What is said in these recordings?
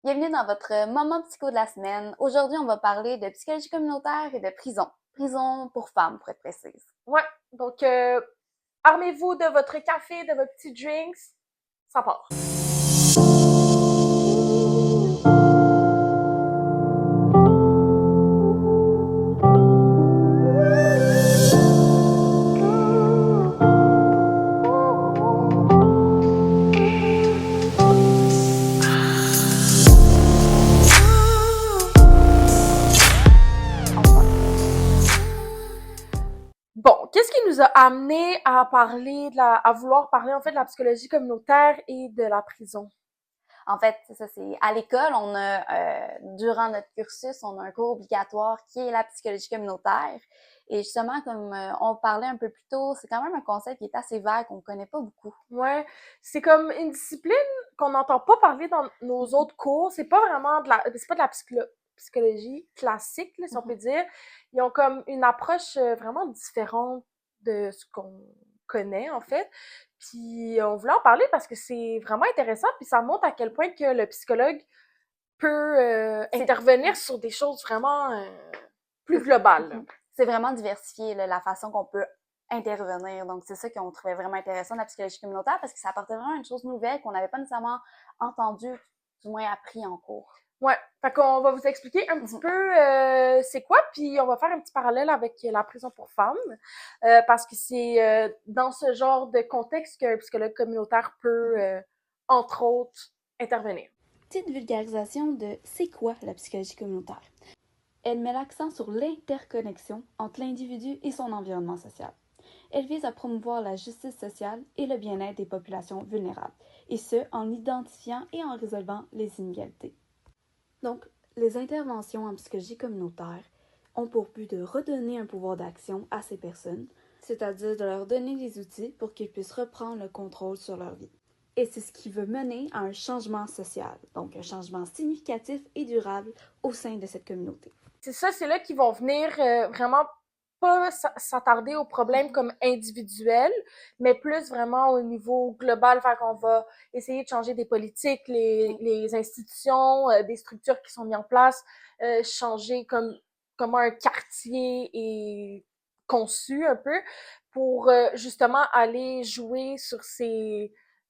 Bienvenue dans votre moment psycho de la semaine. Aujourd'hui, on va parler de psychologie communautaire et de prison. Prison pour femmes, pour être précise. Ouais, donc armez-vous de votre café, de vos petits drinks, ça part. Bon, qu'est-ce qui nous a amené à à vouloir parler en fait de la psychologie communautaire et de la prison? En fait, c'est ça, c'est à l'école, on a, durant notre cursus, on a un cours obligatoire qui est la psychologie communautaire. Et justement, comme on parlait un peu plus tôt, c'est quand même un concept qui est assez vague, qu'on connaît pas beaucoup. Ouais, c'est comme une discipline qu'on n'entend pas parler dans nos autres cours. C'est pas vraiment c'est pas de la psychologie classique, là, si on peut dire. Ils ont comme une approche vraiment différente de ce qu'on connaît, en fait. Puis on voulait en parler parce que c'est vraiment intéressant, puis ça montre à quel point que le psychologue peut intervenir sur des choses vraiment plus globales, là. C'est vraiment diversifié là, la façon qu'on peut intervenir. Donc, c'est ça qu'on trouvait vraiment intéressant de la psychologie communautaire parce que ça apportait vraiment une chose nouvelle qu'on n'avait pas nécessairement entendue, du moins appris en cours. Ouais, fait qu'on va vous expliquer un petit peu c'est quoi, puis on va faire un petit parallèle avec la prison pour femmes, parce que c'est dans ce genre de contexte qu'un psychologue communautaire peut, entre autres, intervenir. Petite vulgarisation de c'est quoi la psychologie communautaire. Elle met l'accent sur l'interconnexion entre l'individu et son environnement social. Elle vise à promouvoir la justice sociale et le bien-être des populations vulnérables, et ce, en identifiant et en résolvant les inégalités. Donc, les interventions en psychologie communautaire ont pour but de redonner un pouvoir d'action à ces personnes, c'est-à-dire de leur donner des outils pour qu'ils puissent reprendre le contrôle sur leur vie. Et c'est ce qui veut mener à un changement social, donc un changement significatif et durable au sein de cette communauté. C'est ça, c'est là qu'ils vont venir vraiment pas s'attarder aux problèmes comme individuels, mais plus vraiment au niveau global, fait qu'on va essayer de changer des politiques, les institutions, des structures qui sont mises en place, changer comme comment un quartier est conçu un peu pour justement aller jouer sur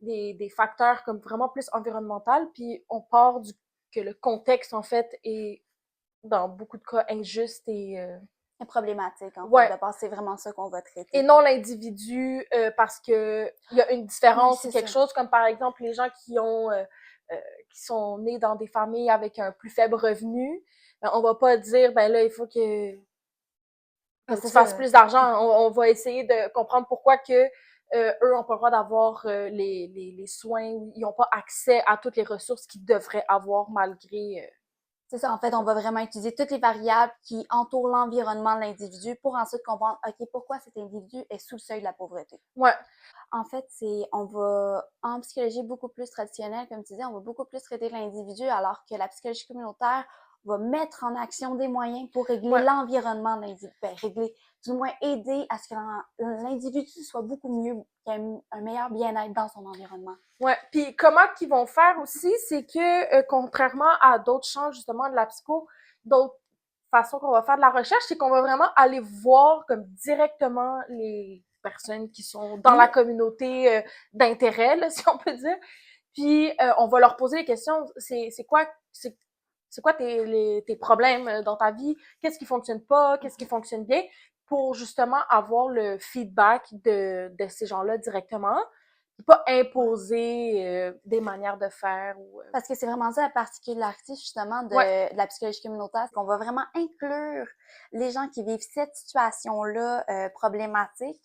des facteurs comme vraiment plus environnemental, puis on part du que le contexte en fait est dans beaucoup de cas injuste et Problématique, en fait. ouais, De base, c'est vraiment ça qu'on va et traiter. non l'individu parce que il y a une Oui, différence ou c'est quelque ça. chose comme par exemple les gens qui sont nés dans des familles avec un plus faible revenu, ben, on va pas dire ben là il Mais faut que c'est tu fasses ça. plus d'argent. On va essayer de comprendre pourquoi que eux ont pas le droit d'avoir les soins, ils n'ont pas accès à toutes les ressources qu'ils devraient avoir malgré C'est ça, en fait, on va vraiment utiliser toutes les variables qui entourent l'environnement de l'individu pour ensuite comprendre, OK, pourquoi cet individu est sous le seuil de la pauvreté. ouais. En fait, on va, en psychologie beaucoup plus traditionnelle, comme tu dis, on va beaucoup plus traiter l'individu, alors que la psychologie communautaire va mettre en action des moyens pour régler Ouais. l'environnement de l'individu. Ben, régler, du moins aider à ce que l'individu soit beaucoup mieux, qu'il ait un meilleur bien-être dans son environnement. Ouais, puis comment qu'ils vont faire aussi, c'est que contrairement à d'autres champs justement de la psycho, d'autres façons qu'on va faire de la recherche, c'est qu'on va vraiment aller voir comme directement les personnes qui sont dans la Oui, communauté d'intérêt, là, si on peut dire. Puis on va leur poser des questions. C'est quoi tes problèmes dans ta vie? Qu'est-ce qui fonctionne pas? Qu'est-ce qui fonctionne bien? Pour justement avoir le feedback de ces gens-là directement pas imposer des manières de faire ou parce que c'est vraiment ça la particularité justement ouais, de la psychologie communautaire, c'est qu'on va vraiment inclure les gens qui vivent cette situation-là problématique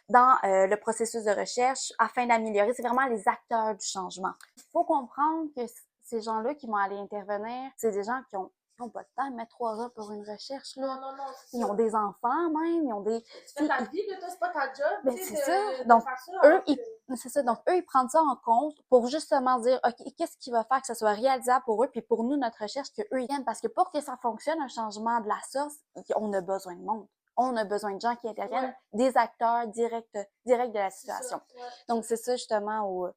dans le processus de recherche afin d'améliorer. C'est vraiment les acteurs du changement. Il faut comprendre que ces gens-là qui vont aller intervenir, c'est des gens qui ont pas de temps de mettre 3 heures pour une recherche, là. non, c'est Ils ça. ont des enfants même, ils ont des... Tu fais ta vie, là, toi, c'est pas ta job, Ben, tu sais, c'est ça. de Donc, faire ça eux, alors que... c'est ça. Donc, eux, ils prennent ça en compte pour justement dire, OK, qu'est-ce qui va faire que ça soit réalisable pour eux, puis pour nous, notre recherche, que eux, ils viennent. Parce que pour que ça fonctionne, un changement de la source, on a besoin de monde. On a besoin de gens qui interviennent, Ouais, des acteurs directs de la c'est ça, situation. ouais. Donc, c'est ça, justement,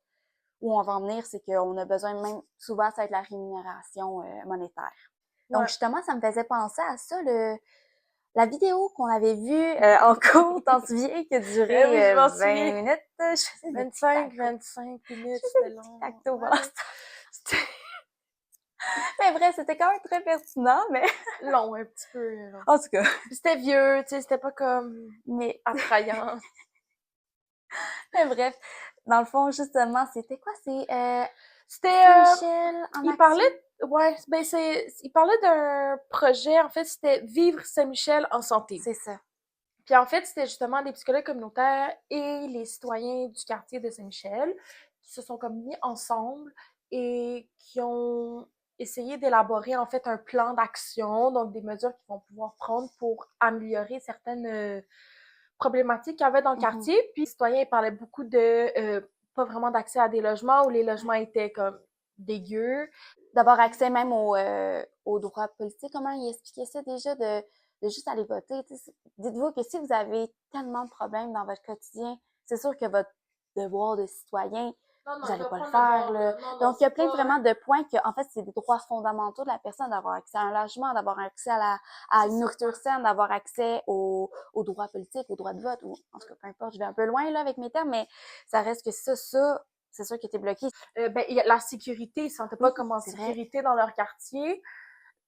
où on va en venir, c'est qu'on a besoin même, souvent, ça va être la rémunération monétaire. Donc, Ouais. justement, ça me faisait penser à ça, la vidéo qu'on avait vue en cours, t'en souviens, qui a Eh oui, je duré m'en 20 souviens. minutes? Je faisais des 25 je minutes, faisais c'était des long. tic-tac-toe Ouais. pendant ce temps. Mais bref, c'était quand même très pertinent, mais Long, un petit peu long. en tout cas. Puis c'était vieux, tu sais, c'était pas comme Mais, attrayant. mais bref, dans le fond, justement, c'était quoi? C'est C'était, Saint-Michel en il action. parlait, ouais, ben il parlait d'un projet, en fait, c'était Vivre Saint-Michel en santé. C'est ça. Puis en fait, c'était justement des psychologues communautaires et les citoyens du quartier de Saint-Michel qui se sont comme mis ensemble et qui ont essayé d'élaborer en fait un plan d'action, donc des mesures qu'ils vont pouvoir prendre pour améliorer certaines problématiques qu'il y avait dans le quartier. Puis les citoyens ils parlaient beaucoup de pas vraiment d'accès à des logements où les logements étaient comme dégueux. D'avoir accès même aux droits politiques. Comment il expliquait ça déjà? De juste aller voter. Dites-vous que si vous avez tellement de problèmes dans votre quotidien, c'est sûr que votre devoir de citoyen, vous n'allez pas le faire. Là. Donc, il y a plein vraiment de points que, en fait, c'est des droits fondamentaux de la personne d'avoir accès à un logement, d'avoir accès à une nourriture saine, d'avoir accès aux droits politiques, aux droits de vote, ou en tout cas, peu importe, je vais un peu loin là avec mes termes, mais ça reste que ça, c'est sûr qu'il était bloqué. Ben, la sécurité, ils ne se sentaient pas comme en sécurité dans leur quartier.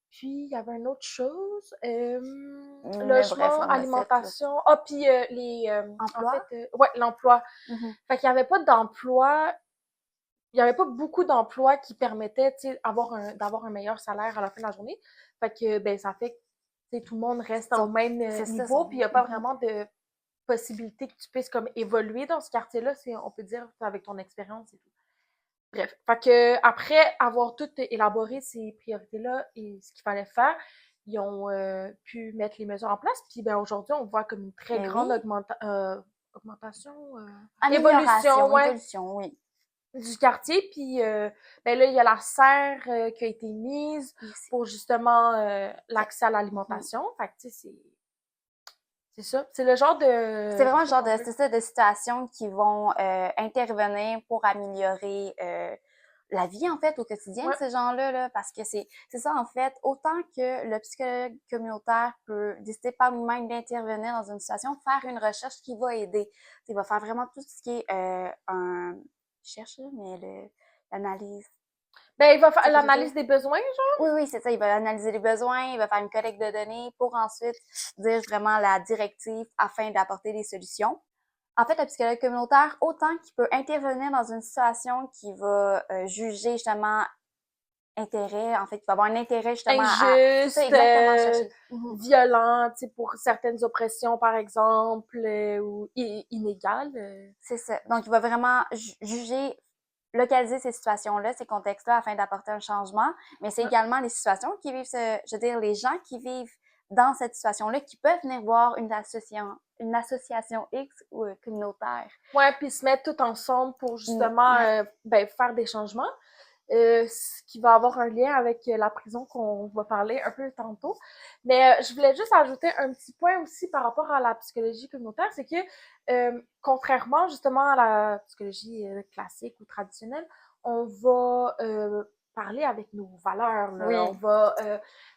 Puis, il y avait une autre chose. Logement, alimentation. Ah, puis les... emploi? En fait, ouais, l'emploi. Fait qu'il n'y avait pas d'emploi. Il n'y avait pas beaucoup d'emplois qui permettaient, tu sais, d'avoir un meilleur salaire à la fin de la journée. Fait que, ben, ça fait que, tout le monde reste au même niveau. Puis, il n'y a pas vraiment de possibilité que tu puisses, comme, évoluer dans ce quartier-là, on peut dire, avec ton expérience et tout. Bref, fait que après avoir tout élaboré ces priorités-là et ce qu'il fallait faire, ils ont pu mettre les mesures en place. Puis ben aujourd'hui, on voit comme une très grande augmentation, évolution, oui. Du quartier. Puis ben là, il y a la serre qui a été mise pour justement l'accès à l'alimentation. Fait que tu sais, c'est ça. C'est le genre de... C'est vraiment le genre de situations qui vont intervenir pour améliorer la vie, en fait, au quotidien de ces gens-là, là, parce que c'est ça, en fait, autant que le psychologue communautaire peut décider par lui-même d'intervenir dans une situation, faire une recherche qui va aider. Il va faire vraiment tout ce qui est je cherche, mais l'analyse. Ben, il va faire l'analyse des besoins, genre? Oui, c'est ça. Il va analyser les besoins, il va faire une collecte de données pour ensuite dire vraiment la directive afin d'apporter des solutions. En fait, le psychologue communautaire, autant qu'il peut intervenir dans une situation qui va juger justement intérêt, en fait, qui va avoir un intérêt justement injuste, violent, tu sais, pour certaines oppressions, par exemple, ou inégales. C'est ça. Donc, il va vraiment juger, localiser ces situations-là, ces contextes-là, afin d'apporter un changement. Mais c'est également les situations qui vivent, je veux dire, les gens qui vivent dans cette situation-là, qui peuvent venir voir une association X ou communautaire. Ouais, puis se mettre tout ensemble pour justement faire des changements. Ce qui va avoir un lien avec la prison qu'on va parler un peu tantôt. Mais je voulais juste ajouter un petit point aussi par rapport à la psychologie communautaire, c'est que contrairement justement à la psychologie classique ou traditionnelle, on va parler avec nos valeurs. Là. Oui. On va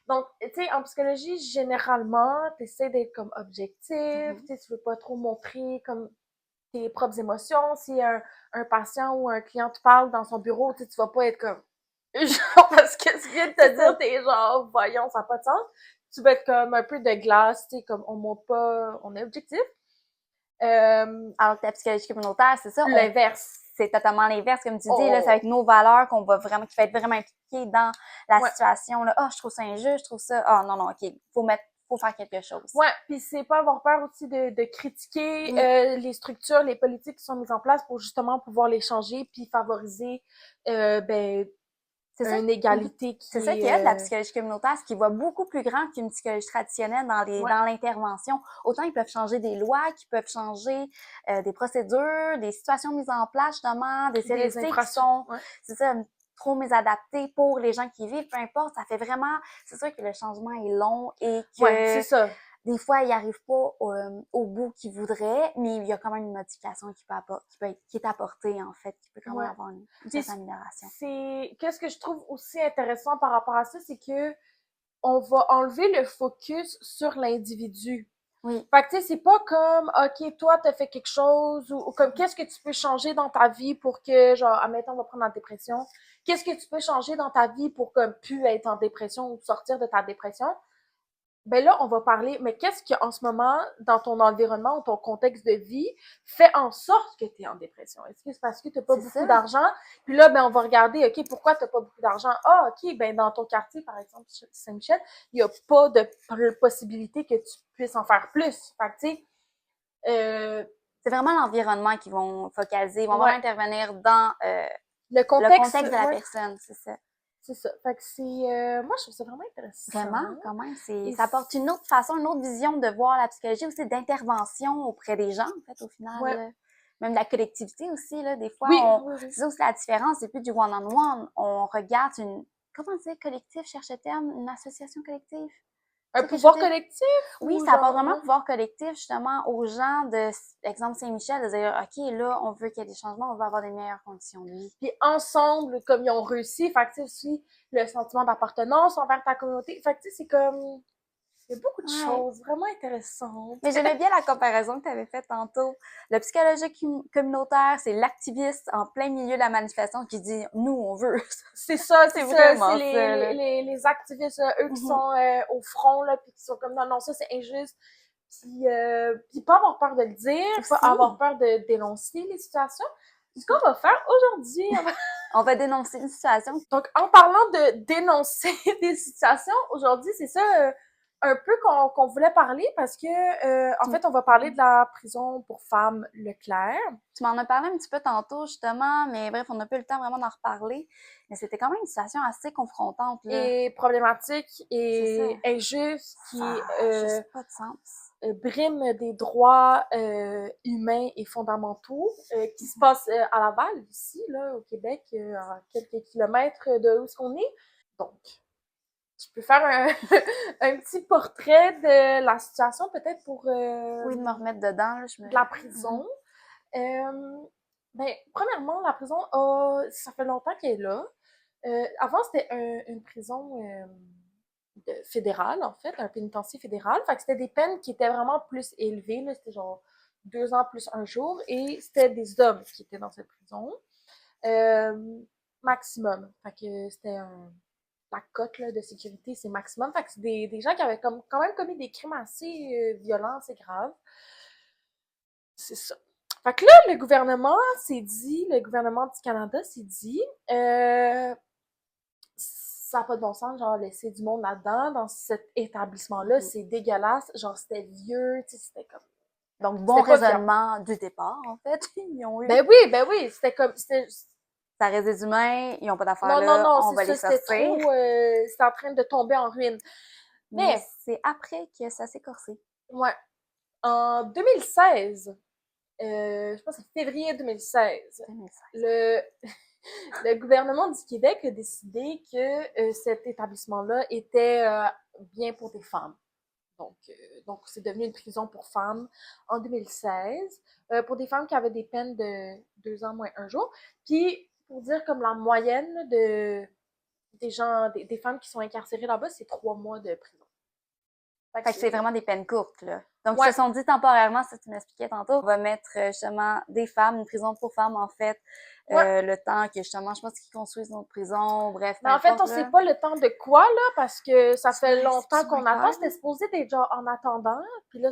donc, tu sais, en psychologie, généralement, tu essaies d'être comme objectif, tu sais, tu veux pas trop montrer comme tes propres émotions. Si un patient ou un client te parle dans son bureau, tu vas pas être comme genre parce que tu viens de te dire, t'es genre voyons, ça n'a pas de sens. Tu vas être comme un peu de glace, tu sais, comme on monte pas, on est objectif. Alors que la psychologie communautaire, c'est ça. L'inverse. C'est totalement l'inverse, comme tu dis, là, c'est avec nos valeurs qu'on va vraiment, qui va être vraiment impliqué dans la situation, là. Je trouve ça injuste, je trouve ça, non, ok, faut faire quelque chose. Ouais, puis c'est pas avoir peur aussi de critiquer les structures, les politiques qui sont mises en place pour justement pouvoir les changer puis favoriser une égalité qui c'est ça qui est de la psychologie communautaire, ce qui va beaucoup plus grand qu'une psychologie traditionnelle dans l'intervention. Autant ils peuvent changer des lois, qu'ils peuvent changer des procédures, des situations mises en place justement, des services qui sont c'est ça, trop mésadaptés pour les gens qui vivent, peu importe, ça fait vraiment, c'est sûr que le changement est long et que c'est ça. des fois, ils n'arrivent pas au bout qu'ils voudraient, mais il y a quand même une modification qui est apportée, en fait, qui peut quand même Ouais. avoir une Puis certaine amélioration. qu'est-ce que je trouve aussi intéressant par rapport à ça, c'est que on va enlever le focus sur l'individu. Oui. Fait que, tu sais, c'est pas comme, OK, toi, t'as fait quelque chose, ou comme, qu'est-ce que tu peux changer dans ta vie pour que, genre, admettons, on va prendre la dépression. Qu'est-ce que tu peux changer dans ta vie pour, comme, plus être en dépression ou sortir de ta dépression? Ben là, on va parler, mais qu'est-ce qui, en ce moment, dans ton environnement ou ton contexte de vie, fait en sorte que tu es en dépression? Est-ce que c'est parce que tu n'as pas beaucoup d'argent? Puis là, ben, on va regarder, OK, pourquoi tu n'as pas beaucoup d'argent? Ah, OK, ben, dans ton quartier, par exemple, Saint-Michel, il n'y a pas de possibilité que tu puisses en faire plus. Fait que, tu sais, c'est vraiment l'environnement qu'ils vont focaliser, ils vont ouais. vraiment intervenir dans le contexte de la ouais. personne, c'est ça. C'est ça. Fait que c'est... moi, je trouve ça vraiment intéressant. Vraiment, quand même. Ça apporte une autre façon, une autre vision de voir la psychologie aussi, d'intervention auprès des gens, en fait, au final. Ouais. Même de la collectivité aussi, là. Des fois, Oui. c'est ça aussi la différence, c'est plus du one-on-one. On regarde comment dire, collectif, cherche le terme, une association collective? Un pouvoir collectif? Oui, ça apporte vraiment un pouvoir collectif, justement, aux gens de, exemple, Saint-Michel, de dire, OK, là, on veut qu'il y ait des changements, on veut avoir des meilleures conditions de vie. Puis ensemble, comme ils ont réussi, fait que tu sais, aussi le sentiment d'appartenance envers ta communauté. Fait que tu sais, c'est comme... Il y a beaucoup de choses vraiment intéressantes. Mais j'aimais bien la comparaison que tu avais faite tantôt. Le psychologue communautaire, c'est l'activiste en plein milieu de la manifestation qui dit « nous, on veut ». C'est ça, c'est vraiment ça. C'est les activistes, là, eux qui sont au front, là, puis qui sont comme « non, non, ça, c'est injuste ». Puis pas avoir peur de le dire, pas avoir peur de dénoncer les situations. C'est ce qu'on va faire aujourd'hui. On va dénoncer une situation. Donc, en parlant de dénoncer des situations, aujourd'hui, c'est ça un peu qu'on voulait parler parce que, en fait, on va parler de la prison pour femmes Leclerc. Tu m'en as parlé un petit peu tantôt, justement, mais bref, on n'a pas eu le temps vraiment d'en reparler. Mais c'était quand même une situation assez confrontante, là. Et problématique et injuste qui juste pas de sens. Brime des droits humains et fondamentaux qui se passe à Laval, ici, là, au Québec, à quelques kilomètres de où est-ce qu'on est. Donc, je peux faire un petit portrait de la situation, peut-être pour... oui, de me remettre dedans. Là, de la prison. Ben, premièrement, la prison, ça fait longtemps qu'elle est là. Avant, c'était une prison fédérale, en fait, un pénitencier fédéral. Fait que c'était des peines qui étaient vraiment plus élevées. Là. C'était genre 2 ans plus 1 jour. Et c'était des hommes qui étaient dans cette prison. Maximum. Fait que c'était la cote là, de sécurité, c'est maximum. Fait que c'est des gens qui avaient quand même commis des crimes assez violents, assez graves. C'est ça. Fait que là, le gouvernement du Canada s'est dit, ça n'a pas de bon sens, genre, laisser du monde là-dedans, dans cet établissement-là, c'est dégueulasse, genre, c'était vieux, tu sais, c'était comme... Donc, bon raisonnement du départ, en fait, ils ont eu. Ben oui, c'était comme... Ça reste des humains, ils n'ont pas d'affaires là, on va les sortir. C'était en train de tomber en ruine. Mais c'est après que ça s'est corsé. Ouais. En 2016, je pense que c'est février 2016. Le gouvernement du Québec a décidé que cet établissement-là était bien pour des femmes. Donc, c'est devenu une prison pour femmes en 2016, pour des femmes qui avaient des peines de 2 ans moins 1 jour. Puis, pour dire comme la moyenne des femmes qui sont incarcérées là-bas, c'est 3 mois de prison. Fait que c'est vraiment des peines courtes, là. Donc, ils se sont dit temporairement, ça tu m'expliquais tantôt, on va mettre justement des femmes, une prison pour femmes, en fait, le temps que justement, je pense qu'ils construisent notre prison, bref. Mais en fait, on sait pas le temps de quoi, là, parce que ça fait longtemps qu'on attend. C'était supposé d'être genre en attendant, puis là,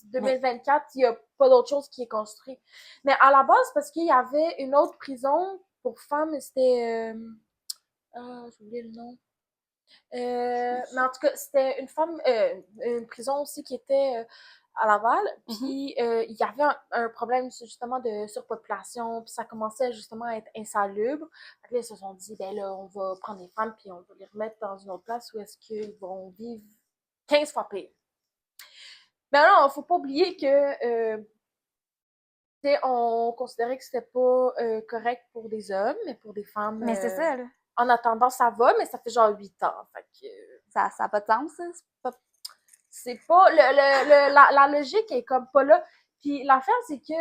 2024, il y a pas d'autre chose qui est construit. Mais à la base, parce qu'il y avait une autre prison pour femmes, c'était... j'ai oublié le nom. Mais en tout cas, c'était une prison aussi qui était à Laval, puis il y avait un problème justement de surpopulation, puis ça commençait justement à être insalubre. Fait que là, ils se sont dit, ben là, on va prendre les femmes, puis on va les remettre dans une autre place où est-ce qu'ils vont vivre 15 fois pire. Mais non, faut pas oublier que on considérait que c'était pas correct pour des hommes, mais pour des femmes... Mais c'est ça, là. En attendant, ça va, mais ça fait genre 8 ans. Fait que... Ça n'a pas de sens, ça? C'est pas la logique est comme pas là. Puis l'affaire, c'est que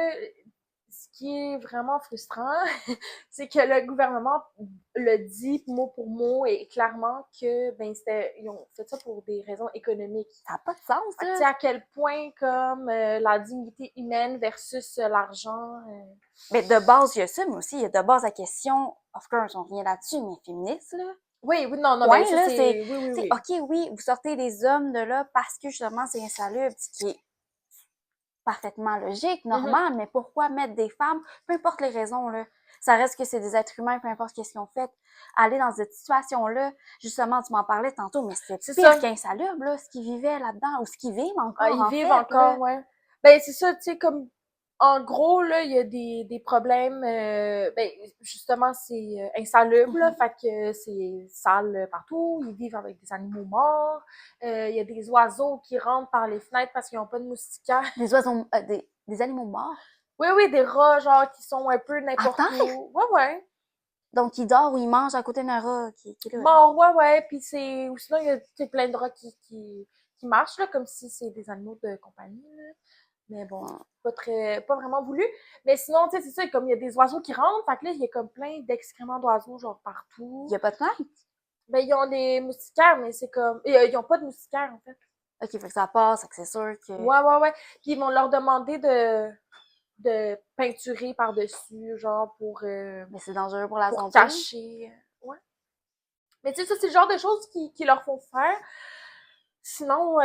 ce qui est vraiment frustrant, c'est que le gouvernement le dit mot pour mot et clairement que ils ont fait ça pour des raisons économiques. Ça n'a pas de sens, Tu sais là. à quel point comme la dignité humaine versus l'argent. Mais de base, il y a ça, mais aussi, il y a de base la question, of course, on revient là-dessus, mais féministe, là. Oui, non, Point, ben ça là, c'est oui, tu sais, oui. OK, oui, vous sortez des hommes de là parce que, justement, c'est insalubre, ce qui est parfaitement logique, Mhm. normal, mais pourquoi mettre des femmes, peu importe les raisons, là, ça reste que c'est des êtres humains, peu importe ce qu'ils ont fait, aller dans cette situation-là, justement, tu m'en parlais tantôt, mais c'est C'est pire ça. qu'insalubre, là, ce qu'ils vivaient là-dedans, ou ce qu'ils vivent Ah, encore, ils en vivent fait, encore, là. ouais. Ben, c'est ça, tu sais, comme, en gros, là, il y a des problèmes, justement, c'est insalubre, là, Mhm. fait que c'est sale partout, ils vivent avec des animaux morts, il y a des oiseaux qui rentrent par les fenêtres parce qu'ils n'ont pas de moustiquaires. Des oiseaux, des animaux morts. Oui, oui, des rats, genre, qui sont un peu n'importe Attends! où. Ouais, ouais. Donc, il dort ou il mange à côté d'un rat qui est là. Morts, ouais, ouais, puis c'est... Ou sinon, il y a tu sais, plein de rats qui marchent, là, comme si c'est des animaux de compagnie, là. Mais bon, pas vraiment voulu. Mais sinon, tu sais, c'est ça, comme il y a des oiseaux qui rentrent, fait que là, il y a comme plein d'excréments d'oiseaux, genre partout. Il n'y a pas de plainte. Ben, ils ont des moustiquaires, mais c'est comme, ils ont pas de moustiquaires, en fait. OK, fait que ça passe, fait que c'est sûr que... Ouais, ouais, ouais. Puis ils vont leur demander de peinturer par-dessus, genre, Mais c'est dangereux pour la pour santé. cacher. Ouais. Mais tu sais, ça, c'est le genre de choses qui leur font faire. Sinon,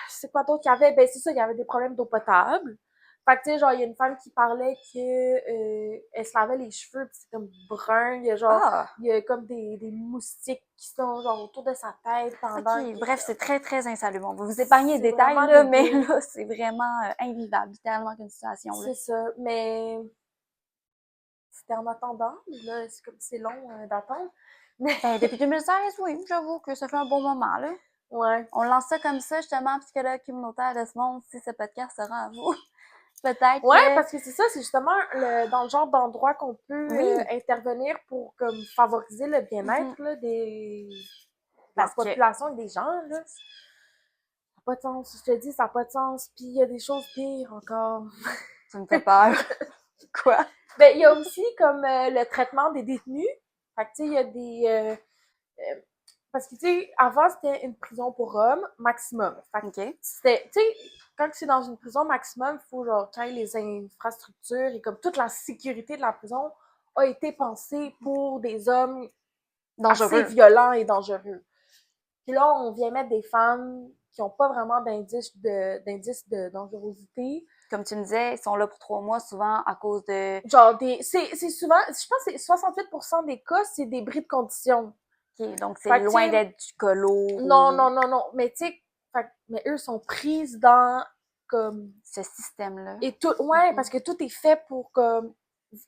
c'est quoi d'autre qu'il y avait? Ben, c'est ça, il y avait des problèmes d'eau potable. Fait que, tu sais, genre, il y a une femme qui parlait que elle se lavait les cheveux, pis c'est comme brun. Il y a genre, Ah! il y a comme des moustiques qui sont genre autour de sa tête pendant OK, que bref, c'est très, très insalubre. On va vous épargner les c'est détails, vraiment là, mais dégueu. là, c'est vraiment invivable, littéralement, qu'une situation, là. C'est ça. Mais c'était en attendant. Là, c'est comme c'est long d'attendre. Mais Ben, depuis 2016, oui, j'avoue que ça fait un bon moment, là. ouais. On lance ça comme ça, justement, psychologue communautaire de ce monde, si ce podcast sera à vous. Peut-être Ouais, que... parce que c'est ça, c'est justement dans le genre d'endroit qu'on peut Oui! intervenir pour comme favoriser le Mhm. bien-être là, de la Parce que... population et des gens. Là. Ça n'a pas de sens. Je te dis, ça n'a pas de sens. Puis il y a des choses pires encore. Ça me fait peur. Quoi? Ben, il y a aussi comme le traitement des détenus. Fait que tu sais, il y a euh, parce que tu sais, avant c'était une prison pour hommes maximum. Fait que OK. c'était, tu sais, quand c'est dans une prison maximum, il faut genre qu'il y ait les infrastructures et comme toute la sécurité de la prison a été pensée pour des hommes assez Dangereux. violents et dangereux. Puis là, on vient mettre des femmes qui n'ont pas vraiment d'indices de dangerosité. Comme tu me disais, ils sont là pour 3 mois, souvent, à cause de... Genre c'est souvent, je pense que c'est 68% des cas, c'est des bris de conditions. OK, donc c'est Fait que, tu loin sais, d'être du colo non, ou non, non, non. Mais tu sais, mais eux sont prises dans comme ce système-là. et tout, ouais, parce que tout est fait pour comme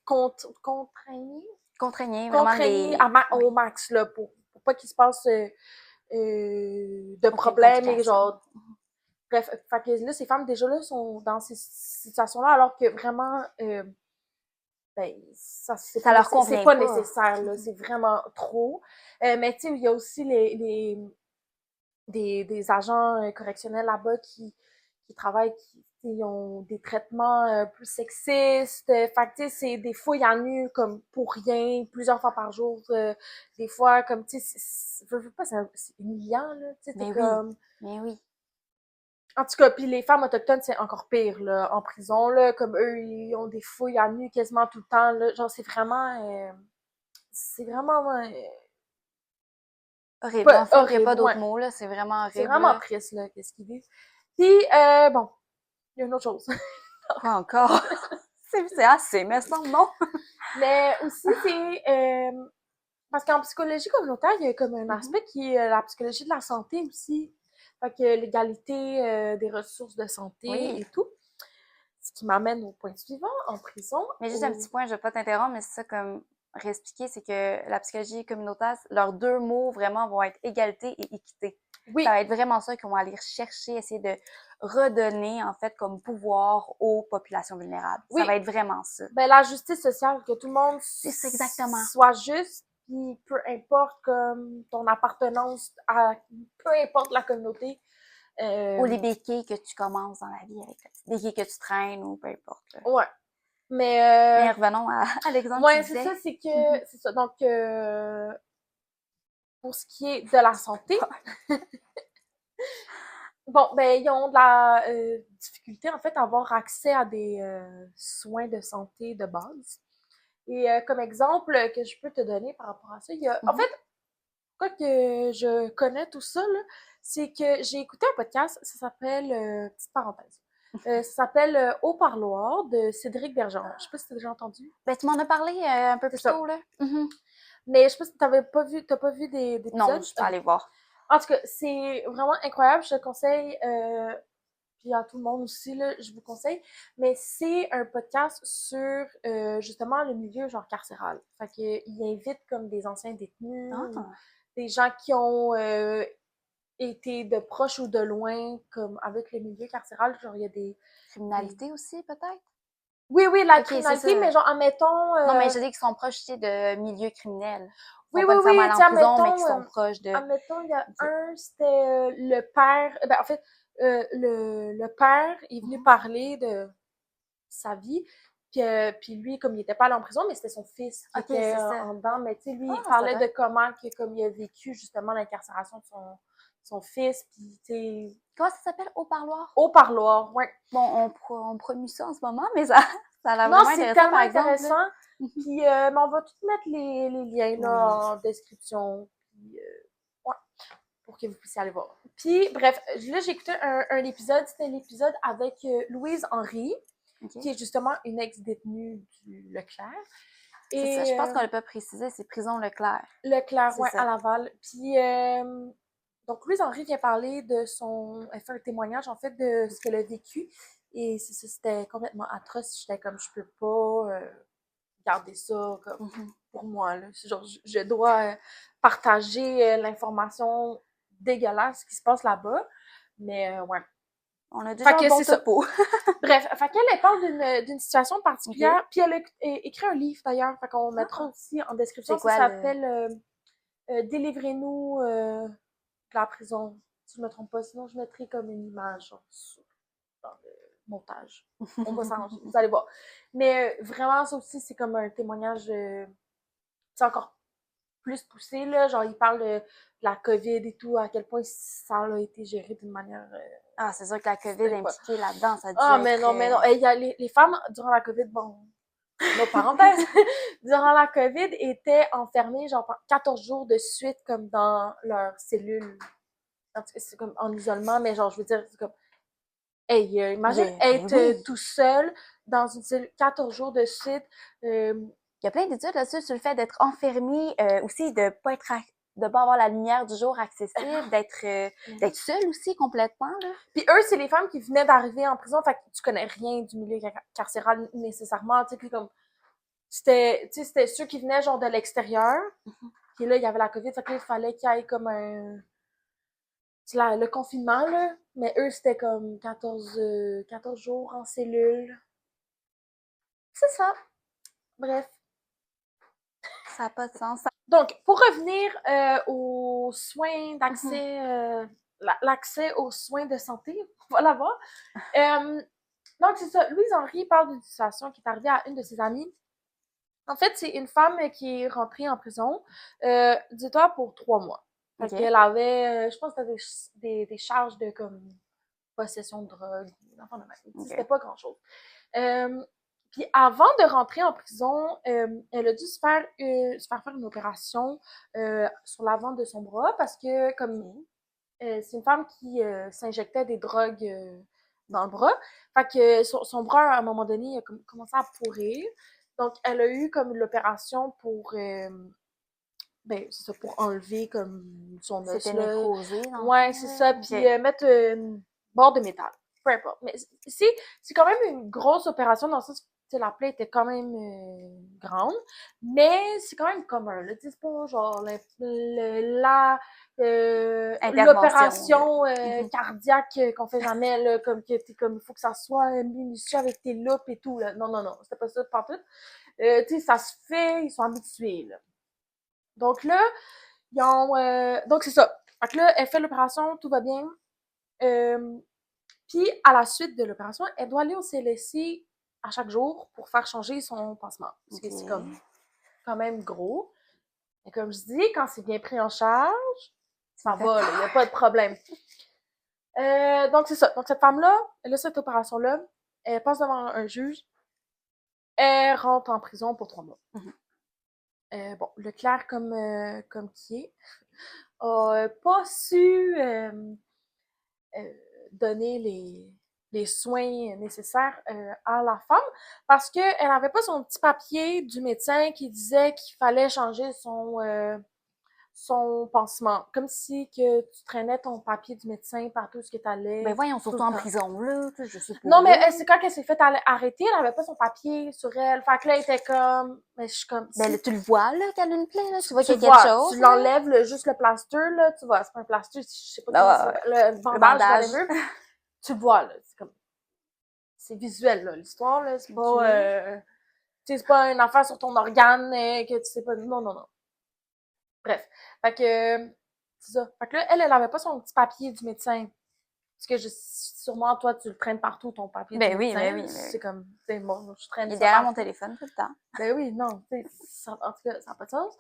contraigner, Contraigner vraiment contraigner les... au Oui, max là pour pas qu'il se passe de aucune problèmes et complication. genre bref, fait que là ces femmes déjà là sont dans ces situations-là alors que vraiment ben ça Ça leur c'est convient pas pas. nécessaire là, c'est vraiment trop. Mais tu sais il y a aussi des agents correctionnels là-bas qui travaillent, qui ont des traitements plus sexistes. Fait que, tu sais, des fois, il y en a eu comme pour rien, plusieurs fois par jour. Des fois, comme, tu sais, je veux pas, c'est humiliant, là. Tu sais, t'es Mais oui, comme... mais oui. En tout cas, puis les femmes autochtones, c'est encore pire, là, en prison, là. Comme eux, ils ont des fouilles à nu quasiment tout le temps, là. Genre, c'est vraiment... c'est vraiment... Horrible. En pas fait, il n'y a pas horrible, d'autre ouais. mot, là. C'est vraiment C'est horrible, vraiment là. triste, là, qu'est-ce qu'ils vivent. Puis, bon, il y a une autre chose. Quoi encore? C'est assez, mais semble non. Mais aussi, c'est parce qu'en psychologie communautaire, il y a comme un Mhm. aspect qui est la psychologie de la santé aussi. Fait que l'égalité des ressources de santé Oui. et tout. Ce qui m'amène au point suivant, en prison. Mais juste un petit point, je vais pas t'interrompre, mais c'est ça comme réexpliquer, c'est que la psychologie communautaire, leurs deux mots vraiment vont être égalité et équité. Ça Oui, va être vraiment ça qu'on va aller chercher, essayer de redonner, en fait, comme pouvoir aux populations vulnérables. Ça oui. va être vraiment ça. Ben, la justice sociale, que tout le monde C'est ça exactement. soit juste, puis peu importe comme ton appartenance à peu importe la communauté, Ou les béquilles que tu commences dans la vie avec la petite béquille que tu traînes ou peu importe. Là. Ouais. Mais revenons à l'exemple que tu disais. C'est ça, c'est que, c'est ça. Donc, pour ce qui est de la santé, bon, ben, ils ont de la difficulté, en fait, à avoir accès à des soins de santé de base. Et comme exemple que je peux te donner par rapport à ça, il y a, en fait, quoi que je connais tout ça, là, c'est que j'ai écouté un podcast, ça s'appelle, petite parenthèse, ça s'appelle Au parloir de Cédric Bergeron. Je sais pas si t'as déjà entendu. Ben, tu m'en as parlé un peu plus tôt, là. Mais je sais pas si t'as pas vu des épisodes. Non, je peux aller voir. En tout cas, c'est vraiment incroyable, je te conseille, puis à tout le monde aussi, là, je vous conseille. Mais c'est un podcast sur, justement, le milieu, genre, carcéral. Fait qu'il invite comme des anciens détenus, des gens qui ont été de proche ou de loin, comme avec le milieu carcéral. Genre, il y a des... Criminalité aussi, peut-être? Oui, la criminalité, mais genre, admettons... Non, mais je dis qu'ils sont proches aussi de milieu criminel. Oui, pas nécessairement aller en prison, mais qui admettons, sont proches de... admettons, il y a c'était le père... Ben, en fait, le père est venu parler de sa vie, puis lui, comme il était pas allé en prison, mais c'était son fils qui était en dedans, mais tu sais, lui, il parlait de comment comme il a vécu, justement, l'incarcération de son fils, puis tu sais... Comment ça s'appelle? Au parloir? Au parloir, ouais. Bon, on promue ça en ce moment, mais ça a l'air non, vraiment c'est intéressant, tellement par exemple. Intéressant. Puis, mais on va tout mettre les liens là, en description. Puis, ouais, pour que vous puissiez aller voir. Puis, bref, là, j'ai écouté un épisode. C'était l'épisode avec Louise Henry, qui est justement une ex-détenue du Leclerc. C'est ça, je pense qu'on l'a pas précisé, c'est prison Leclerc. Leclerc, ouais, à Laval. Puis, donc, Louise Henry vient parler de son... Elle fait un témoignage, en fait, de ce qu'elle a vécu. Et c'était complètement atroce. J'étais comme, je peux pas garder ça comme pour moi. Là. Genre, je dois partager l'information dégueulasse qui se passe là-bas. Mais, ouais. On a déjà un bon topo. Bref, fait qu'elle, elle parle d'une situation particulière. Puis elle a écrit un livre, d'ailleurs. Fait qu'on mettra aussi en description. Ça s'appelle Délivrez-nous de la prison. Si je me trompe pas. Sinon, je mettrai comme une image dans le montage. On va s'arranger. Vous allez voir. Mais vraiment, ça aussi, c'est comme un témoignage c'est encore plus poussé, là. Genre, il parle de la COVID et tout, à quel point ça a été géré d'une manière... Ah, c'est sûr que la COVID est impliquée là-dedans, ça a dû Ah, mais non. Il y a les femmes, durant la COVID, bon, nos parenthèses, durant la COVID, étaient enfermées, genre, 14 jours de suite, comme dans leur cellule. En tout cas, c'est comme en isolement, mais genre, je veux dire, c'est comme... Hey, imagine être tout seul dans une cellule 14 jours de suite. Il y a plein d'études là-dessus sur le fait d'être enfermé, aussi de pas avoir la lumière du jour accessible, d'être seul aussi complètement là. Puis eux, c'est les femmes qui venaient d'arriver en prison, fait que tu connais rien du milieu carcéral nécessairement, tu sais, comme c'était ceux qui venaient genre de l'extérieur. Puis là, il y avait la COVID, fait que là, il fallait qu'il y ait comme le confinement, là. Mais eux, c'était comme 14 jours en cellule. C'est ça. Bref. Ça n'a pas de sens. Donc, pour revenir aux soins d'accès, l'accès aux soins de santé, on va l'avoir. Donc, c'est ça. Louise Henry parle d'une situation qui est arrivée à une de ses amies. En fait, c'est une femme qui est rentrée en prison, dis-toi, pour 3 mois. Fait qu'elle avait, je pense, des charges de comme possession de drogue, enfin, c'était pas grand-chose. Puis avant de rentrer en prison, elle a dû se faire faire une opération sur l'avant de son bras parce que comme c'est une femme qui s'injectait des drogues dans le bras. Fait que son bras, à un moment donné, a commencé à pourrir. Donc, elle a eu comme l'opération pour c'est ça, pour enlever comme son os. C'était nécrosé, non? Ouais, c'est ça. Puis mettre une barre de métal. Peu importe. Mais c'est quand même une grosse opération dans le sens que la plaie était quand même grande. Mais c'est quand même commun. Là. C'est pas genre l'opération cardiaque qu'on fait jamais, là, comme il faut que ça soit minutieux avec tes loupes et tout. Là. Non. C'était pas ça pantoute. Tu sais, ça se fait, ils sont habitués. Là. Donc là, ils ont... donc c'est ça. Fait que là, elle fait l'opération, tout va bien. Puis, à la suite de l'opération, elle doit aller au CLSC à chaque jour pour faire changer son pansement. Parce que c'est comme quand même gros. Et comme je dis, quand c'est bien pris en charge, ça va, il n'y a pas de problème. Donc, c'est ça. Donc, cette femme-là, elle a cette opération-là, elle passe devant un juge, elle rentre en prison pour 3 mois. Bon, Leclerc, comme qui est, a pas su donner les soins nécessaires à la femme parce qu'elle n'avait pas son petit papier du médecin qui disait qu'il fallait changer son pansement. Comme si que tu traînais ton papier du médecin partout ce que t'allais. Ben voyons, surtout en prison, là, je sais pas. Non, mais c'est quand elle s'est fait arrêter, elle avait pas son papier sur elle. Fait que là, elle était comme... Mais je suis comme... Ben là, tu le vois, là, qu'elle a une plaie, là, tu vois qu'il y a vois, quelque chose. Tu l'enlèves, juste le plaster, là, tu vois, c'est pas un plaster, je sais pas comment le bandage, whatever. Tu le vois, là, c'est comme... C'est visuel, là, l'histoire, là, c'est pas... tu sais, c'est pas une affaire sur ton organe que tu sais pas... Non, non, non. Bref. Fait que... c'est ça. Fait que là, elle avait pas son petit papier du médecin. Parce que sûrement, toi, tu le traînes partout, ton papier du médecin. Ben oui. C'est comme... tu sais, bon, je traîne il est ça derrière partout. mon téléphone tout le temps. Ben oui, non, tu sais, en tout cas, ça n'a pas de sens.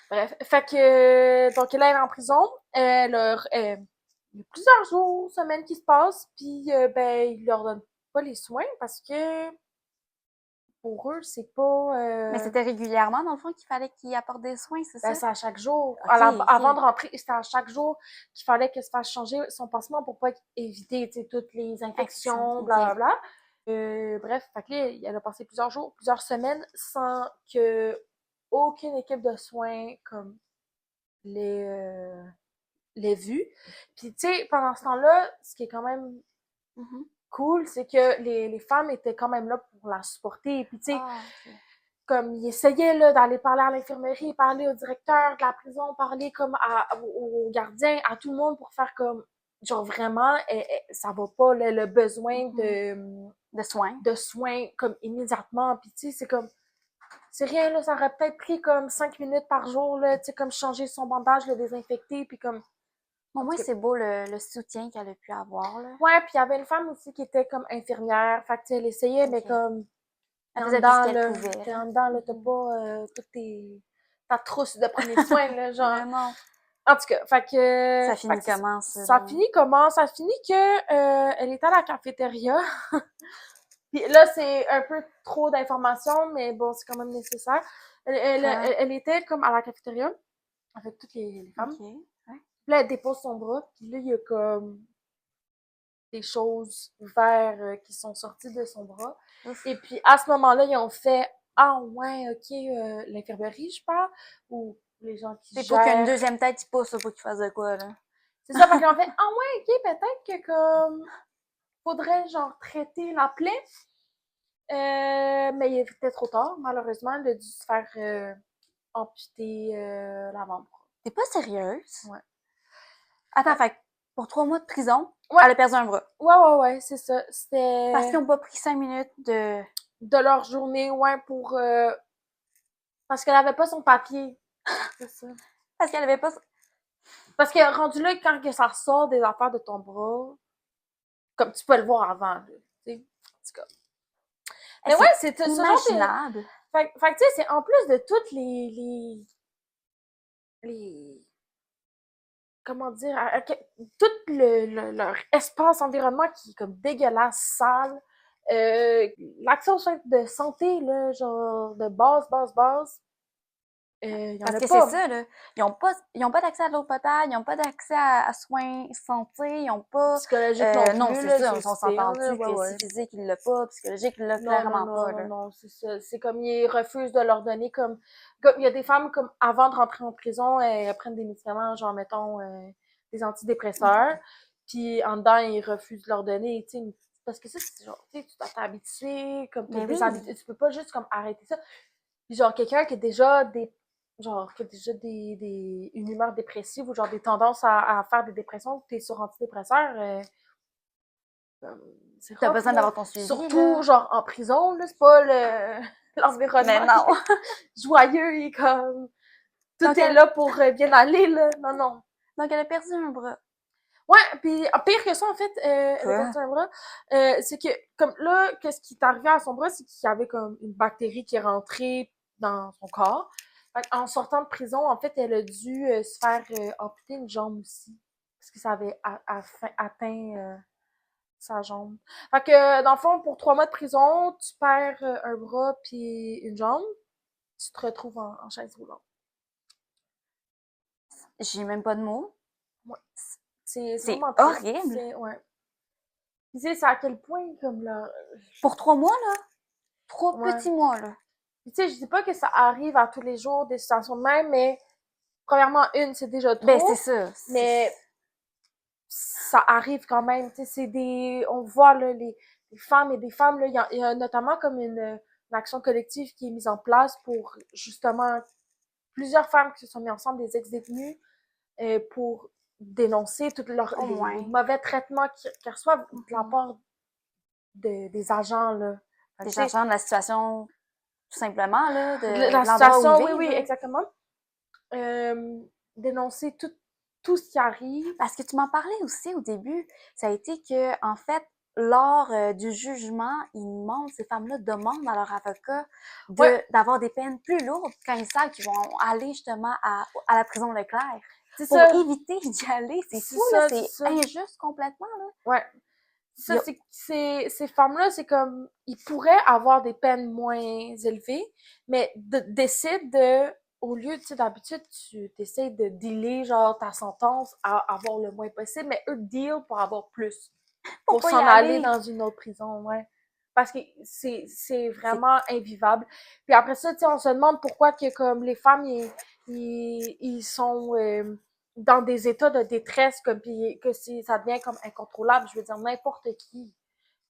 Bref, fait que... donc, là, elle est en prison. Il y a plusieurs jours, semaines qui se passent, puis ben, ils leur donnent pas les soins parce que pour eux, c'est pas... Mais c'était régulièrement, dans le fond, qu'il fallait qu'il apporte des soins, c'est ben, ça? c'est à chaque jour. Okay, Avant de rentrer, c'était à chaque jour qu'il fallait qu'elle se fasse changer son pansement pour pas éviter, tu sais, toutes les infections, blablabla. Bref, fait que là, elle a passé plusieurs jours, plusieurs semaines sans que aucune équipe de soins, comme, l'ait vue. Puis, tu sais, pendant ce temps-là, ce qui est quand même cool, c'est que les femmes étaient quand même là pour la supporter. Puis, tu sais, comme ils essayaient là, d'aller parler à l'infirmerie, parler au directeur de la prison, parler comme aux gardiens, à tout le monde pour faire comme, genre vraiment, ça va pas, le besoin de soins comme immédiatement. Puis, tu sais, c'est comme, c'est rien, là, ça aurait peut-être pris comme 5 minutes par jour, là, tu sais, comme changer son bandage, le désinfecter, puis comme... Au moins, c'est beau le soutien qu'elle a pu avoir, là. Ouais, puis il y avait une femme aussi qui était comme infirmière, fait que, tu sais, elle essayait, mais comme... Elle faisait tout ce qu'elle pouvait. T'es en dedans, là, t'as pas ta trousse de premiers soins, là, genre... Vraiment. En tout cas, fait que... Ça finit comment, ça? Ça finit comment? Ça finit que elle était à la cafétéria. Puis là, c'est un peu trop d'informations, mais bon, c'est quand même nécessaire. Elle était comme à la cafétéria avec toutes les femmes. Okay. Ouais. Puis là, elle dépose son bras, puis là, il y a comme des choses vertes qui sont sorties de son bras. Ouf. Et puis, à ce moment-là, ils ont fait « Ah ouais, OK, l'infirmerie, je parle? » Ou les gens qui c'est gèrent... pour qu'une deuxième tête, il pousse, pour qu'il fasse de quoi, là? C'est ça, parce qu'ils ont fait « Ah ouais, OK, peut-être que comme... faudrait, genre, traiter la plaie. » mais il était trop tard, malheureusement. Elle a dû se faire amputer l'avant-bras. T'es pas sérieuse? Ouais. Attends, fait pour 3 mois de prison, ouais. Elle a perdu un bras. Ouais, c'est ça. C'était... Parce qu'ils ont pas pris 5 minutes de leur journée, ouais, pour... parce qu'elle avait pas son papier. C'est ça. Parce qu'elle avait pas... Parce que rendu là, quand que ça sort des affaires de ton bras, comme tu peux le voir avant, tu sais. En tout cas. Mais ouais, c'est imaginable. Fait que, tu sais, c'est en plus de toutes les comment dire, tout leur espace environnement qui est comme dégueulasse, sale, l'accès aux soins de santé, là, genre de base, parce que c'est ça, là. Ils ont pas d'accès à l'eau potable, ils ont pas d'accès à soins santé, ils ont pas... Psychologique non plus, non, c'est ça, on s'entend-tu que si physique, il l'a pas, psychologique, il l'a clairement pas, là. Non, c'est ça. C'est comme, ils refusent de leur donner comme il y a des femmes, comme, avant de rentrer en prison, elles prennent des médicaments, genre, mettons, des antidépresseurs, puis en dedans, ils refusent de leur donner, tu sais, parce que ça, c'est genre, tu sais, tu dois t'habituer, comme, des habitudes, tu peux pas juste, comme, arrêter ça. Puis genre, quelqu'un qui a déjà une humeur dépressive ou genre des tendances à faire des dépressions, t'es sur antidépresseurs, c'est t'as besoin d'avoir ton suivi. Surtout, là. genre, en prison, là, c'est pas l'environnement. Mais non. Joyeux et comme... Tout est là pour bien aller, là. Non. Donc, elle a perdu un bras. Ouais, puis pire que ça, en fait, elle a Quoi? perdu un bras. C'est que, comme là, qu'est-ce qui est arrivé à son bras, c'est qu'il y avait comme une bactérie qui est rentrée dans son corps. Fait en sortant de prison, en fait, elle a dû se faire amputer une jambe aussi. Parce que ça avait atteint sa jambe. Fait que, dans le fond, pour 3 mois de prison, tu perds un bras puis une jambe. Tu te retrouves en chaise roulante. J'ai même pas de mots. Ouais. C'est C'est vraiment triste. horrible. Ouais. Tu sais, c'est à quel point, comme là. Pour 3 mois, là. 3 Ouais. petits mois, là. Puis, tu sais, je dis pas que ça arrive à tous les jours, des situations de même, mais premièrement, une, c'est déjà Ben, trop. c'est ça. Mais ça arrive quand même. Tu sais, c'est des. On voit, là, les femmes et des femmes, là. Il y a notamment comme une action collective qui est mise en place pour, justement, plusieurs femmes qui se sont mises ensemble, des ex-détenus, pour dénoncer tous Au les moins. mauvais traitements qu'ils reçoivent de la part des agents, là. Fait que, Des tu sais, changements de la situation, tout simplement, là, de la l'endroit situation, où oui, ils oui, vivent, là. exactement. Dénoncer tout ce qui arrive. Parce que tu m'en parlais aussi au début, ça a été que, en fait, lors du jugement, ces femmes-là demandent à leur avocat Ouais, d'avoir des peines plus lourdes quand ils savent qu'ils vont aller justement à la prison Leclerc. c'est Pour ça. éviter d'y aller. C'est C'est fou, là, ça, c'est c'est ça. injuste complètement, là. Ouais. Il y Ça, a- ces femmes-là, c'est comme, ils pourraient avoir des peines moins élevées, mais décident de, au lieu, tu sais, d'habitude, tu essaies de dealer, genre, ta sentence à avoir le moins possible, mais eux deal pour avoir plus. Pour Pour pas y s'en aller aller. dans une autre prison, ouais. Parce que c'est vraiment invivable. Puis après ça, tu sais, on se demande pourquoi que, comme, les femmes, ils sont dans des états de détresse, comme, puis que ça devient comme incontrôlable. Je veux dire, n'importe qui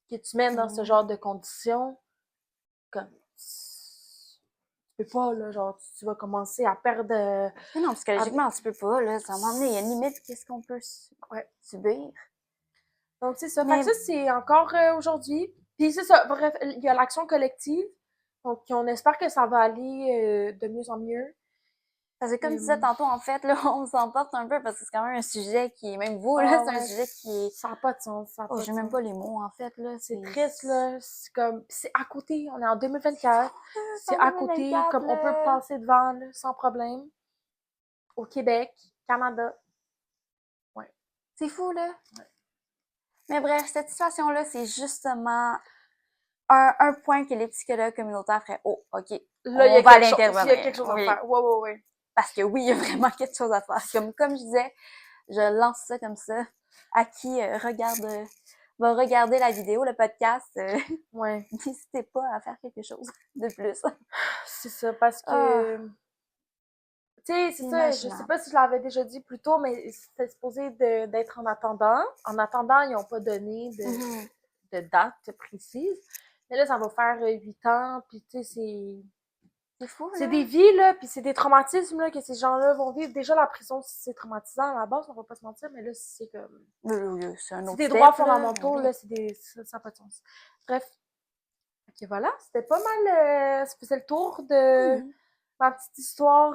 que tu mènes dans ce genre de conditions, comme, tu peux pas, là, genre, tu vas commencer à perdre... Mais non, à- psychologiquement, tu peux pas, là. À un moment donné, il y a une limite, qu'est-ce qu'on peut ouais. subir. Donc, c'est ça. Fait Mais que ça, c'est encore aujourd'hui. Puis c'est ça. Bref, il y a l'action collective. Donc, on espère que ça va aller de mieux en mieux. parce que comme tu disais tantôt, en fait, là, on s'emporte un peu parce que c'est quand même un sujet qui est, même vous, là, Ah c'est un ouais, sujet qui est... ça n'a pas de sens. Ça a Oh, pas de j'ai même sens. pas les mots, en fait, là. C'est triste, là. C'est comme... C'est à côté. On est en 2024. C'est à côté. 2024, Comme on peut là. passer devant, là, sans problème. Au Québec, Canada. Ouais. C'est fou, là. Ouais. Mais bref, cette situation-là, c'est justement un point que les psychologues communautaires feraient. Oh, OK, Là, il y on a va aller quelque chose. Il y a intervenir. quelque chose à Oui. faire. Ouais, ouais, ouais. Parce que oui, il y a vraiment quelque chose à faire. Comme je disais, je lance ça comme ça. À qui va regarder la vidéo, le podcast, Ouais. n'hésitez pas à faire quelque chose de plus. C'est ça, parce Ah, que... Tu sais, c'est c'est ça, je sais imaginable. pas si je l'avais déjà dit plus tôt, mais c'était supposé d'être en attendant. En attendant, ils n'ont pas donné Mhm. de date précise. Mais là, ça va faire 8 ans, puis tu sais, C'est fou, c'est là. des vies, là, puis c'est des traumatismes, là, que ces gens-là vont vivre. Déjà, la prison, c'est traumatisant à la base, on va pas se mentir, mais là, c'est comme... C'est un C'est autre des step, droits là. fondamentaux, Oui. là, ça n'a pas de sens. Bref, ok, voilà, c'était pas mal, ça faisait le tour de Oui. ma petite histoire...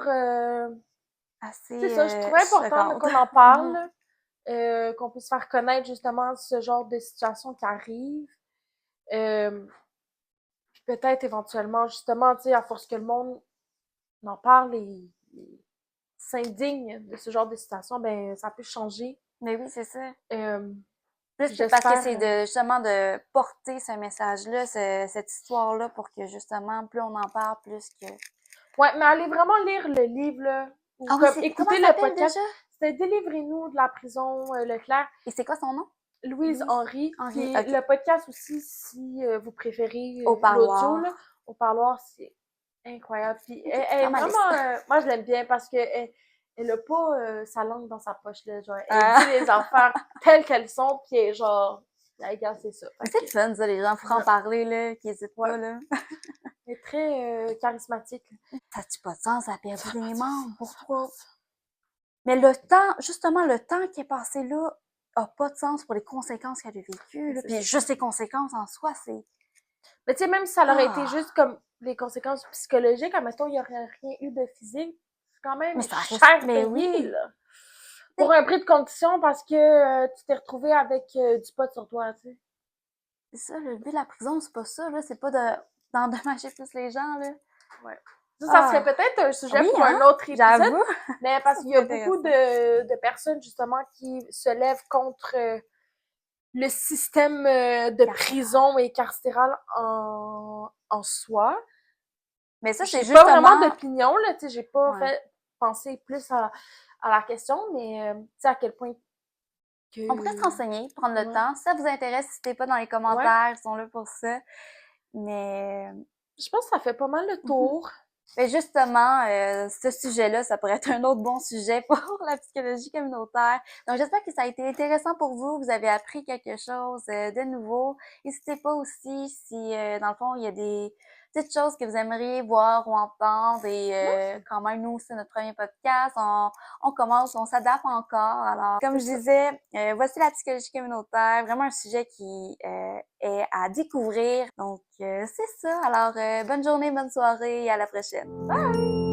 Assez C'est ça, je trouvais important là, choquante. qu'on en Mhm. parle, qu'on puisse faire connaître justement ce genre de situation qui arrive. Puis peut-être éventuellement, justement, tu sais, à force que le monde en parle et s'indigne de ce genre de situation, ben ça peut changer. Mais oui, c'est ça. Puis Plus parce que j'espère. c'est justement de porter ce message-là, cette histoire-là, pour que justement, plus on en parle, plus que... Ouais, mais allez vraiment lire le livre, là, ou Ah oui, comme comment écouter ça le s'appelle podcast. déjà? C'était Délivrez-nous de la prison Leclerc, Et c'est quoi son nom? Louise Henry. Henry, Puis ok. le podcast aussi, si vous préférez Au l'audio, là, parloir. au parloir, c'est incroyable. Puis Ok, elle est dans ma liste. vraiment, moi je l'aime bien parce que elle a pas sa langue dans sa poche là, genre elle Ah. dit les affaires telles qu'elles sont, puis elle est genre, la gars c'est ça. Fait C'est que, fun, ça, les gens francs-parler, là, qui hésitent ouais, pas, là. elle est très charismatique. Ça n'a pas de sens, ça a perdu Ça a des pas de membres, sens, ça a pas pourquoi? de sens. Mais le temps, justement, le temps qui est passé là a pas de sens pour les conséquences qu'elle a vécues, là. C'est Puis ça. juste les conséquences en soi, c'est... Mais tu sais, même si ça aurait été Ah! juste comme les conséquences psychologiques, admettons, il y aurait rien eu de physique, c'est quand même Mais ça reste... cher Mais payé, oui! là. Pour un prix de condition parce que tu t'es retrouvé avec du pot sur toi, tu sais. C'est ça, le but de la prison, c'est pas ça, là. C'est pas d'endommager plus les gens, là. Ouais. Ça serait peut-être un sujet pour un autre épisode. J'avoue. Mais parce qu'il y a beaucoup de personnes, justement, qui se lèvent contre le système de prison et carcéral en soi. Mais ça, c'est J'ai justement... pas vraiment d'opinion, là, tu sais, j'ai pas Ouais. pensé plus à la question, mais tu sais, à quel point que... On pourrait se renseigner, prendre le Ouais. temps. Si ça vous intéresse, n'hésitez pas dans les commentaires, ils sont là pour ça. Mais Je pense que ça fait pas mal le tour. mais justement, ce sujet-là, ça pourrait être un autre bon sujet pour la psychologie communautaire. Donc, j'espère que ça a été intéressant pour vous. Vous avez appris quelque chose de nouveau. N'hésitez pas aussi si, dans le fond, il y a des petites choses que vous aimeriez voir ou entendre. Et quand même, nous, c'est notre premier podcast. On commence, on s'adapte encore. Alors, comme je disais, voici la psychologie communautaire. Vraiment un sujet qui est à découvrir. Donc, c'est ça. Alors, bonne journée, bonne soirée et à la prochaine. Bye!